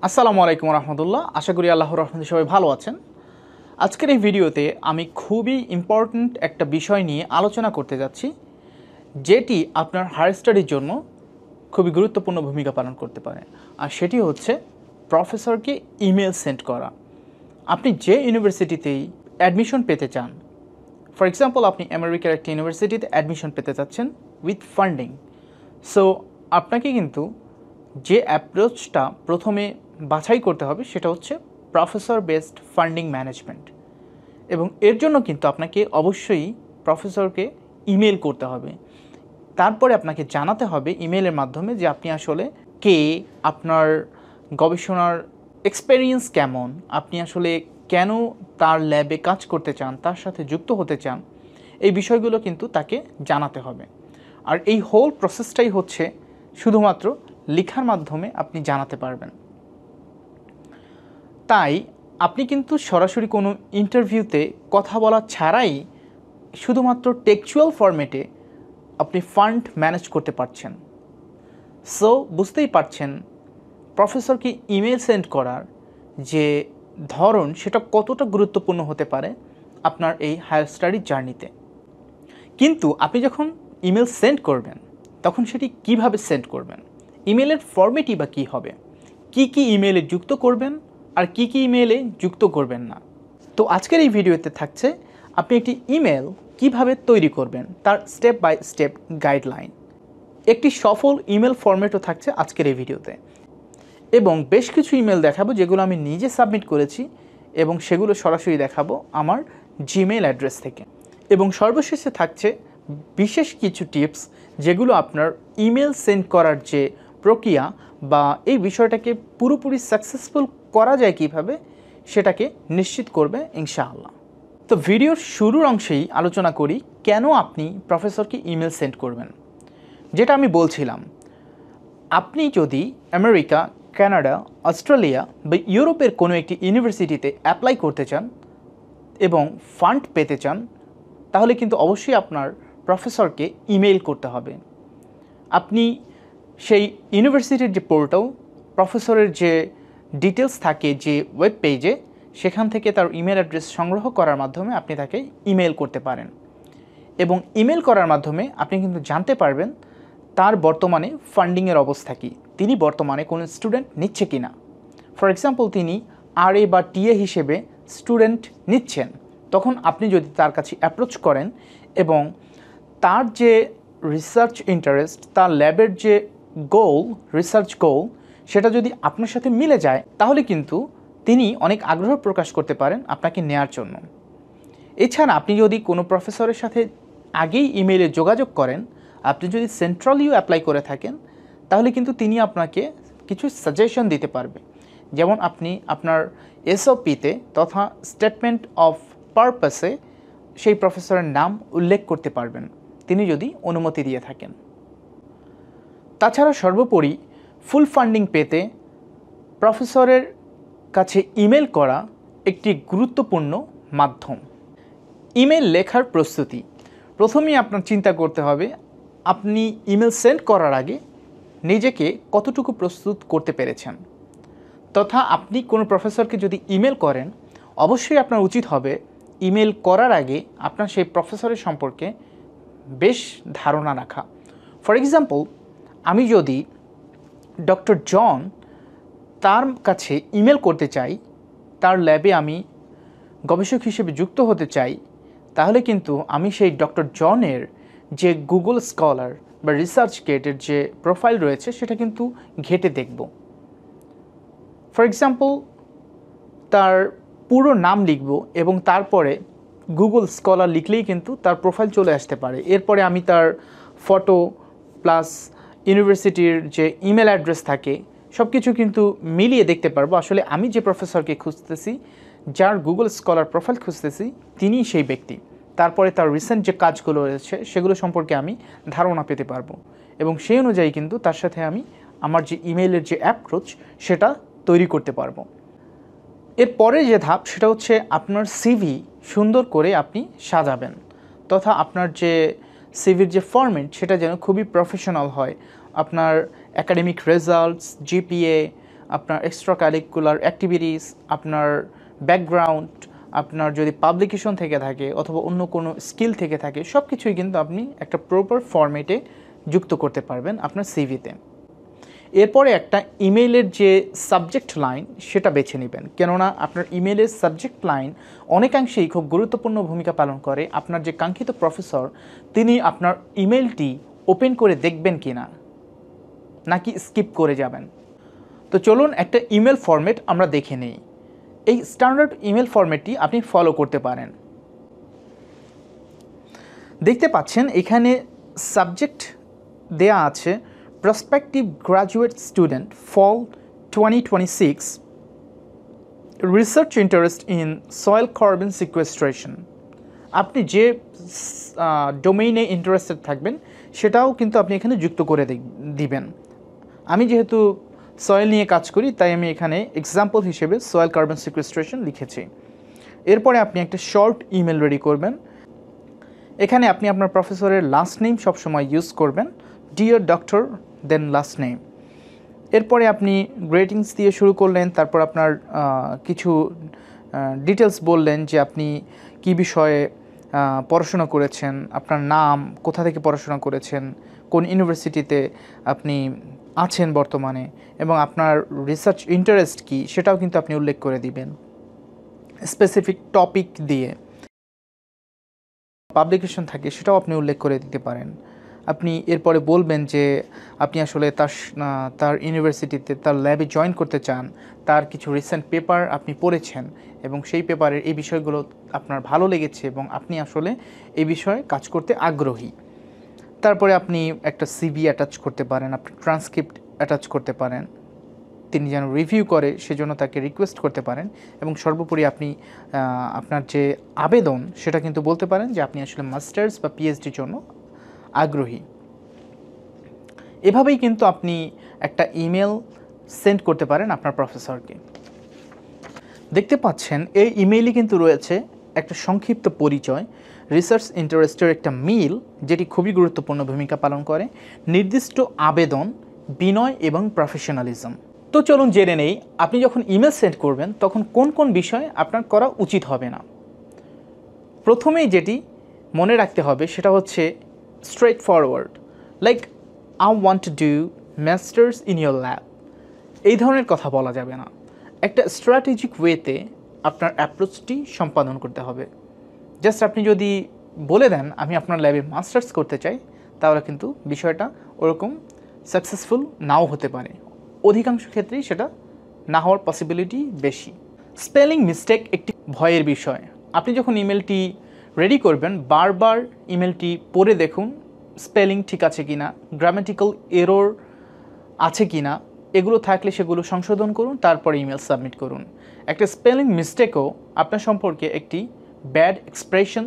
আসসালামু আলাইকুম রহমতুল্লাহ। আশা করি আল্লাহর রহমতে সবাই ভালো আছেন। আজকের এই ভিডিওতে আমি খুবই ইম্পর্ট্যান্ট একটা বিষয় নিয়ে আলোচনা করতে যাচ্ছি, যেটি আপনার হায়ার স্টাডির জন্য খুবই গুরুত্বপূর্ণ ভূমিকা পালন করতে পারে। আর সেটি হচ্ছে প্রফেসরকে ইমেল সেন্ড করা। আপনি যে ইউনিভার্সিটিতেই অ্যাডমিশন পেতে চান, ফর এক্সাম্পল আপনি আমেরিকার একটা ইউনিভার্সিটিতে অ্যাডমিশন পেতে চাচ্ছেন উইথ ফান্ডিং, সো আপনাকে কিন্তু যে অ্যাপ্রোচটা প্রথমে বাছাই করতে হবে সেটা হচ্ছে প্রফেসর বেসড ফান্ডিং ম্যানেজমেন্ট। এবং এর জন্য কিন্তু আপনাকে অবশ্যই প্রফেসরকে ইমেল করতে হবে। তারপরে আপনাকে জানাতে হবে ইমেলের মাধ্যমে যে আপনি আসলে কে, আপনার গবেষণার এক্সপেরিয়েন্স কেমন, আপনি আসলে কেন তার ল্যাবে কাজ করতে চান, তার সাথে যুক্ত হতে চান, এই বিষয়গুলো কিন্তু তাকে জানাতে হবে। আর এই হোল প্রসেসটাই হচ্ছে শুধুমাত্র লেখার মাধ্যমে আপনি জানাতে পারবেন। তাই আপনি কিন্তু সরাসরি কোনো ইন্টারভিউতে কথা বলা ছাড়াই শুধুমাত্র টেক্সচুয়াল ফরম্যাটে আপনি ফান্ড ম্যানেজ করতে পারছেন। সো বুঝতেই পারছেন প্রফেসরকে ইমেল সেন্ড করার যে ধরন সেটা কতটা গুরুত্বপূর্ণ হতে পারে আপনার এই হায়ার স্টাডি জার্নিতে। কিন্তু আপনি যখন ইমেল সেন্ড করবেন তখন সেটি কিভাবে সেন্ড করবেন, ইমেলের ফরম্যাটই বা কী হবে, কি কি ইমেলে যুক্ত করবেন আর কি কি ইমেলে যুক্ত করবেন না। তো আজকের এই ভিডিওতে থাকছে আপনি একটি ইমেল কিভাবে তৈরি করবেন তার স্টেপ বাই স্টেপ গাইডলাইন। একটি সফল ইমেল ফরম্যাটও থাকছে আজকের এই ভিডিওতে, এবং বেশ কিছু ইমেল দেখাবো যেগুলো আমি নিজে সাবমিট করেছি এবং সেগুলো সরাসরি দেখাবো আমার জিমেইল অ্যাড্রেস থেকে। এবং সর্বশেষে থাকছে বিশেষ কিছু টিপস যেগুলো আপনার ইমেল সেন্ড করার যে প্রক্রিয়া বা এই বিষয়টাকে পুরোপুরি সাকসেসফুল করা যায় কিভাবে সেটাকে নিশ্চিত করবে ইনশাআল্লাহ। তো ভিডিওর শুরুর অংশেই আলোচনা করি কেন আপনি প্রফেসরকে ইমেল সেন্ড করবেন। যেটা আমি বলছিলাম, আপনি যদি আমেরিকা, কানাডা, অস্ট্রেলিয়া বা ইউরোপের কোনো একটি ইউনিভার্সিটিতে অ্যাপ্লাই করতে চান এবং ফান্ড পেতে চান, তাহলে কিন্তু অবশ্যই আপনার প্রফেসরকে ইমেল করতে হবে। আপনি সেই ইউনিভার্সিটির যে পোর্টাল, প্রফেসরের যে ডিটেলস থাকে যে ওয়েব পেজে, সেখান থেকে তার ইমেল অ্যাড্রেস সংগ্রহ করার মাধ্যমে আপনি তাকে ইমেল করতে পারেন। এবং ইমেল করার মাধ্যমে আপনি কিন্তু জানতে পারবেন তার বর্তমানে ফান্ডিংয়ের অবস্থা কী, তিনি বর্তমানে কোনো স্টুডেন্ট নিচ্ছে কি না। ফর এক্সাম্পল তিনি RA বা TA হিসেবে স্টুডেন্ট নিচ্ছেন, তখন আপনি যদি তার কাছে অ্যাপ্রোচ করেন এবং তার যে রিসার্চ ইন্টারেস্ট, তার ল্যাবের যে গোল, রিসার্চ গোল, সেটা যদি আপনার সাথে মিলে যায় তাহলে কিন্তু তিনি অনেক আগ্রহ প্রকাশ করতে পারেন আপনাকে নেয়ার জন্য। এছাড়া আপনি যদি কোনো প্রফেসরের সাথে আগেই ইমেইলে যোগাযোগ করেন, আপনি যদি সেন্ট্রালিও অ্যাপ্লাই করে থাকেন, তাহলে কিন্তু তিনি আপনাকে কিছু সাজেশন দিতে পারবে। যেমন আপনি আপনার SOPতে তথা স্টেটমেন্ট অফ পারপাসে সেই প্রফেসরের নাম উল্লেখ করতে পারবেন, তিনি যদি অনুমতি দিয়ে থাকেন। তাছাড়া সর্বোপরি ফুল ফান্ডিং পেতে প্রফেসরের কাছে ইমেল করা একটি গুরুত্বপূর্ণ মাধ্যম। ইমেল লেখার প্রস্তুতি, প্রথমেই আপনার চিন্তা করতে হবে আপনি ইমেল সেন্ড করার আগে নিজেকে কতটুকু প্রস্তুত করতে পেরেছেন। তথা আপনি কোনো প্রফেসরকে যদি ইমেল করেন, অবশ্যই আপনার উচিত হবে ইমেল করার আগে আপনার সেই প্রফেসরের সম্পর্কে বেশ ধারণা রাখা। ফর এক্সাম্পল, আমি যদি ডক্টর জন তার কাছে ইমেল করতে চাই, তার ল্যাবে আমি গবেষক হিসেবে যুক্ত হতে চাই, তাহলে কিন্তু আমি সেই ডক্টর জনের যে গুগল স্কলার বা রিসার্চ গেটের যে প্রোফাইল রয়েছে সেটা কিন্তু ঘেঁটে দেখব। ফর এক্সাম্পল, তার পুরো নাম লিখব এবং তারপরে গুগল স্কলার লিখলেই কিন্তু তার প্রোফাইল চলে আসতে পারে। এরপরে আমি তার ফটো প্লাস ইউনিভার্সিটির যে ইমেল অ্যাড্রেস থাকে সব কিছু কিন্তু মিলিয়ে দেখতে পারবো আসলে আমি যে প্রফেসরকে খুঁজতেছি, যার গুগল স্কলার প্রোফাইল খুঁজতেছি, তিনিই সেই ব্যক্তি। তারপরে তার রিসেন্ট যে কাজগুলো রয়েছে সেগুলো সম্পর্কে আমি ধারণা পেতে পারবো এবং সেই অনুযায়ী কিন্তু তার সাথে আমি আমার যে ইমেইলের যে অ্যাপ্রোচ সেটা তৈরি করতে পারবো। এরপরে যে ধাপ সেটা হচ্ছে আপনার সিভি সুন্দর করে আপনি সাজাবেন, তথা আপনার যে সিভির যে ফরম্যাট সেটা যেন খুবই প্রফেশনাল হয়। আপনার একাডেমিক রেজাল্টস, GPA, আপনার এক্সট্রা কারিকুলার অ্যাক্টিভিটিস, আপনার ব্যাকগ্রাউন্ড, আপনার যদি পাবলিকেশন থেকে থাকে অথবা অন্য কোনো স্কিল থেকে থাকে, সব কিছুই কিন্তু আপনি একটা প্রপার ফরম্যাটে যুক্ত করতে পারবেন আপনার সিভিতে। এরপরে একটা ইমেইলের যে সাবজেক্ট লাইন সেটা বেছে নেবেন, কেননা আপনার ইমেইলের সাবজেক্ট লাইন অনেকাংশেই খুব গুরুত্বপূর্ণ ভূমিকা পালন করে আপনার যে কাঙ্ক্ষিত প্রফেসর তিনি আপনার ইমেইলটি ওপেন করে দেখবেন কি না, নাকি স্কিপ করে যাবেন। তো চলুন একটা ইমেল ফরম্যাট আমরা দেখে নিই। এই স্ট্যান্ডার্ড ইমেল ফরম্যাটটি আপনি ফলো করতে পারেন। দেখতে পাচ্ছেন এখানে সাবজেক্ট দেয়া আছে prospective graduate student fall 2026 research interest in soil carbon sequestration. আপনি যে ডোমেইনে ইন্টারেস্টেড থাকবেন সেটাও কিন্তু আপনি এখানে যুক্ত করে দিবেন। আমি যেহেতু সয়েল নিয়ে কাজ করি তাই আমি এখানে এক্সাম্পল হিসেবে সয়েল কার্বন সিকুয়েস্ট্রেশন লিখেছি। এরপরে আপনি একটা শর্ট ইমেল রেডি করবেন। এখানে আপনি আপনার প্রফেসরের লাস্ট নেম সবসময় ইউজ করবেন, ডিয়ার ডক্টর দেন লাস্ট নেম। এরপরে আপনি গ্রেটিংস দিয়ে শুরু করলেন, তারপর আপনার কিছু ডিটেলস বললেন যে আপনি কী বিষয়ে পড়াশোনা করেছেন, আপনার নাম, কোথা থেকে পড়াশোনা করেছেন, কোন ইউনিভার্সিটিতে আপনি আছেন বর্তমানে, এবং আপনার রিসার্চ ইন্টারেস্ট কী সেটাও কিন্তু আপনি উল্লেখ করে দিবেন স্পেসিফিক টপিক দিয়ে। পাবলিকেশন থাকে সেটাও আপনি উল্লেখ করে দিতে পারেন। আপনি এরপরে বলবেন যে আপনি আসলে তার ইউনিভার্সিটিতে তার ল্যাবে জয়েন করতে চান, তার কিছু রিসেন্ট পেপার আপনি পড়েছেন এবং সেই পেপারের এই বিষয়গুলো আপনার ভালো লেগেছে এবং আপনি আসলে এই বিষয়ে কাজ করতে আগ্রহী। তারপরে আপনি একটা সিভি অ্যাটাচ করতে পারেন, আপনি ট্রান্সক্রিপ্ট অ্যাটাচ করতে পারেন, তিনি যেন রিভিউ করে সেজন্য তাকে রিকোয়েস্ট করতে পারেন, এবং সর্বোপরি আপনি আপনার যে আবেদন সেটা কিন্তু বলতে পারেন যে আপনি আসলে মাস্টার্স বা পিএইচডির জন্য আগ্রহী। এভাবেই কিন্তু আপনি একটা ইমেল সেন্ড করতে পারেন আপনার প্রফেসরকে। দেখতে পাচ্ছেন এই ইমেইলে কিন্তু রয়েছে একটা সংক্ষিপ্ত পরিচয়, রিসার্চ ইন্টারেস্টের একটা মিল যেটি খুবই গুরুত্বপূর্ণ ভূমিকা পালন করে, নির্দিষ্ট আবেদন, বিনয় এবং প্রফেশনালিজম। তো চলুন জেনে নেই আপনি যখন ইমেল সেন্ড করবেন তখন কোন কোন বিষয় আপনার করা উচিত হবে না। প্রথমেই যেটি মনে রাখতে হবে সেটা হচ্ছে straight forward, like I want to do masters in your lab, এই ধরনের কথা বলা যাবে না। একটা স্ট্র্যাটেজিক ওয়েতে আপনার অ্যাপ্রোচটি সম্পাদন করতে হবে। জাস্ট আপনি যদি বলে দেন আমি আপনার ল্যাবে মাস্টার্স করতে চাই, তাহলে কিন্তু বিষয়টা ওরকম সাকসেসফুল নাও হতে পারে, অধিকাংশ ক্ষেত্রেই সেটা না হওয়ার পসিবিলিটি বেশি। স্পেলিং মিস্টেক একটি ভয়ের বিষয়। আপনি যখন ইমেলটি রেডি করবেন বারবার ইমেলটি পড়ে দেখুন স্পেলিং ঠিক আছে কিনা, গ্রামেটিক্যাল এরর আছে কিনা, এগুলো থাকলে সেগুলো সংশোধন করুন, তারপরে ইমেল সাবমিট করুন। একটা স্পেলিং মিস্টেকও আপনার সম্পর্কে একটি ব্যাড এক্সপ্রেশন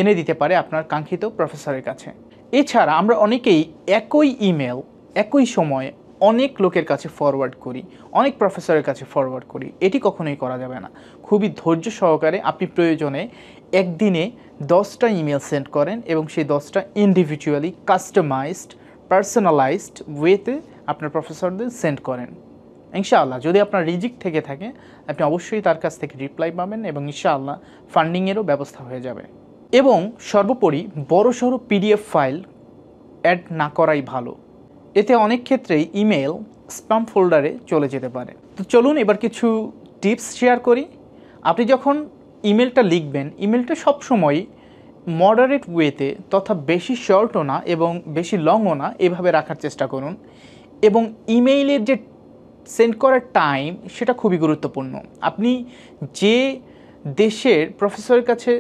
এনে দিতে পারে আপনার কাঙ্ক্ষিত প্রফেসরের কাছে। এছাড়া আমরা অনেকেই একই ইমেল একই সময়ে অনেক লোকের কাছে ফরওয়ার্ড করি, অনেক প্রফেসরের কাছে ফরওয়ার্ড করি, এটি কখনোই করা যাবে না। খুবই ধৈর্য সহকারে আপনি প্রয়োজনে একদিনে 10টা ইমেল সেন্ড করেন এবং সেই 10টা ইন্ডিভিজুয়ালি কাস্টমাইজড পার্সোনালাইজড ওয়েতে আপনার প্রফেসরদের সেন্ড করেন। ইনশাআল্লাহ যদি আপনার রিজেক্ট থেকে থাকে আপনি অবশ্যই তার কাছ থেকে রিপ্লাই পাবেন এবং ইনশাআল্লাহ ফান্ডিংয়েরও ব্যবস্থা হয়ে যাবে। এবং সর্বোপরি বড়সড় পিডিএফ ফাইল অ্যাড না করাই ভালো, এতে অনেক ক্ষেত্রেই ইমেল স্প্যাম ফোল্ডারে চলে যেতে পারে। তো চলুন এবার কিছু টিপস শেয়ার করি। আপনি যখন ইমেলটা লিখবেন ইমেলটা সবসময় মডারেট ওয়েতে তথা বেশি শর্টও না এবং বেশি লংও না এভাবে রাখার চেষ্টা করুন। এবং ইমেইলের যে সেন্ড করার টাইম সেটা খুবই গুরুত্বপূর্ণ। আপনি যে দেশের প্রফেসরের কাছে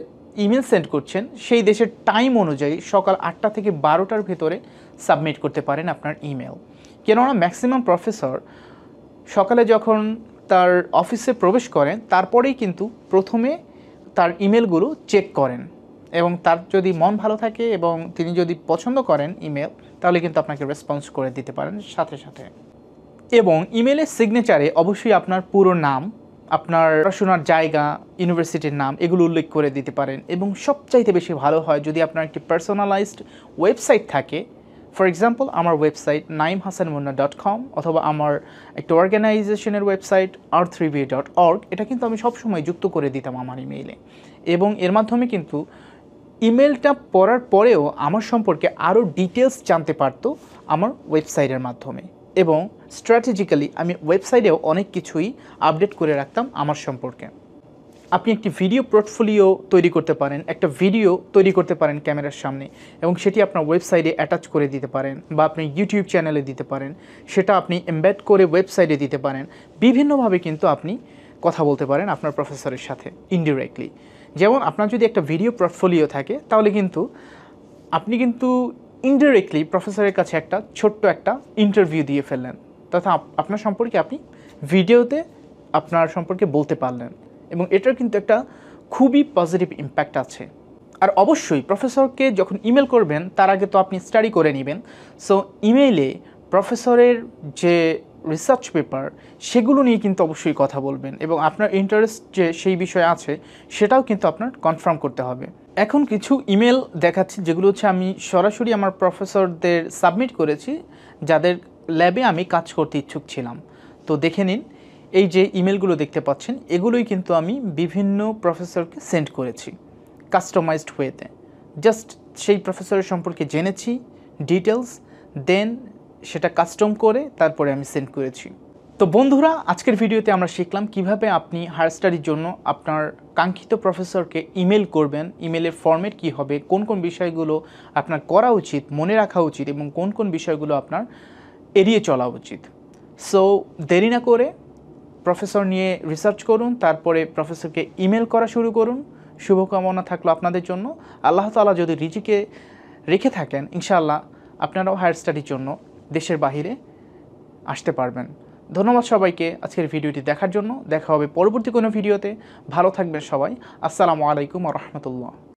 ইমেল সেন্ড করছেন সেই দেশের টাইম অনুযায়ী সকাল 8টা থেকে 12টার ভেতরে সাবমিট করতে পারেন আপনার ইমেল। কেননা ম্যাক্সিমাম প্রফেসর সকালে যখন তার অফিসে প্রবেশ করেন তারপরেই কিন্তু প্রথমে তার ইমেলগুলো চেক করেন, এবং তার যদি মন ভালো থাকে এবং তিনি যদি পছন্দ করেন ইমেল তাহলে কিন্তু আপনাকে রেসপন্স করে দিতে পারেন সাথে সাথে। এবং ইমেলের সিগনেচারে অবশ্যই আপনার পুরো নাম, আপনার পড়াশোনার জায়গা, ইউনিভার্সিটির নাম এগুলো উল্লেখ করে দিতে পারেন। এবং সবচাইতে বেশি ভালো হয় যদি আপনার একটি পার্সোনালাইজড ওয়েবসাইট থাকে ফর এক্সাম্পল আমার ওয়েবসাইট naimhasanmunna.com অথবা আমার একটা অর্গানাইজেশনের ওয়েবসাইট r3b.org, এটা কিন্তু আমি সবসময় যুক্ত করে দিতাম আমার ইমেইলে, এবং এর মাধ্যমে কিন্তু ইমেলটা পড়ার পরেও আমার সম্পর্কে আরও ডিটেলস জানতে পারতো আমার ওয়েবসাইটের মাধ্যমে। এবং স্ট্র্যাটেজিক্যালি আমি ওয়েবসাইটেও অনেক কিছুই আপডেট করে রাখতাম আমার সম্পর্কে। আপনি একটি ভিডিও পোর্টফোলিও তৈরি করতে পারেন, একটা ভিডিও তৈরি করতে পারেন ক্যামেরার সামনে, এবং সেটি আপনার ওয়েবসাইটে অ্যাটাচ করে দিতে পারেন, বা আপনি ইউটিউব চ্যানেলে দিতে পারেন, সেটা আপনি এমবেড করে ওয়েবসাইটে দিতে পারেন। বিভিন্নভাবে কিন্তু আপনি কথা বলতে পারেন আপনার প্রফেসরের সাথে ইনডিরেক্টলি। যেমন আপনার যদি একটা ভিডিও পোর্টফোলিও থাকে, তাহলে কিন্তু আপনি কিন্তু ইনডিরেক্টলি প্রফেসরের কাছে একটা ছোট্ট একটা ইন্টারভিউ দিয়ে ফেললেন, তথা আপনার সম্পর্কে আপনি ভিডিওতে আপনার সম্পর্কে বলতে পারলেন, এবং এটার কিন্তু একটা খুবই পজিটিভ ইম্প্যাক্ট আছে। আর অবশ্যই প্রফেসরকে যখন ইমেল করবেন তার আগে তো আপনি স্টাডি করে নেবেন। সো ইমেইলে প্রফেসরের যে রিসার্চ পেপার সেগুলো নিয়ে কিন্তু অবশ্যই কথা বলবেন, এবং আপনার ইন্টারেস্ট যে সেই বিষয়ে আছে সেটাও কিন্তু আপনার কনফার্ম করতে হবে। এখন কিছু ইমেল দেখাচ্ছি যেগুলো হচ্ছে আমি সরাসরি আমার প্রফেসরদের সাবমিট করেছি, যাদের ল্যাবে আমি কাজ করতে ইচ্ছুক ছিলাম। তো দেখে নিন, এই যে ইমেলগুলো দেখতে পাচ্ছেন এগুলোই কিন্তু আমি বিভিন্ন প্রফেসরকে সেন্ড করেছি কাস্টমাইজড ওয়েতে। জাস্ট সেই প্রফেসরের সম্পর্কে জেনেছি ডিটেলস, দেন সেটা কাস্টম করে তারপরে আমি সেন্ড করেছি। তো বন্ধুরা, আজকের ভিডিওতে আমরা শিখলাম কিভাবে আপনি হায়ার স্টাডির জন্য আপনার কাঙ্ক্ষিত প্রফেসরকে ইমেল করবেন, ইমেলের ফরম্যাট কী হবে, কোন কোন বিষয়গুলো আপনার করা উচিত, মনে রাখা উচিত, এবং কোন কোন বিষয়গুলো আপনার এড়িয়ে চলা উচিত। সো দেরি না করে প্রফেসর নিয়ে রিসার্চ করুন, তারপরে প্রফেসরকে ইমেল করা শুরু করুন। শুভকামনা থাকলো আপনাদের জন্য। আল্লাহ তাআলা যদি রিজিকে রেখে থাকেন, ইনশাআল্লাহ আপনারাও হায়ার স্টাডির জন্য দেশের বাহিরে আসতে পারবেন। ধন্যবাদ সবাইকে আজকের ভিডিওটি দেখার জন্য। দেখা হবে পরবর্তী কোনো ভিডিওতে। ভালো থাকবেন সবাই। আসসালামু আলাইকুম ওয়া রাহমাতুল্লাহ।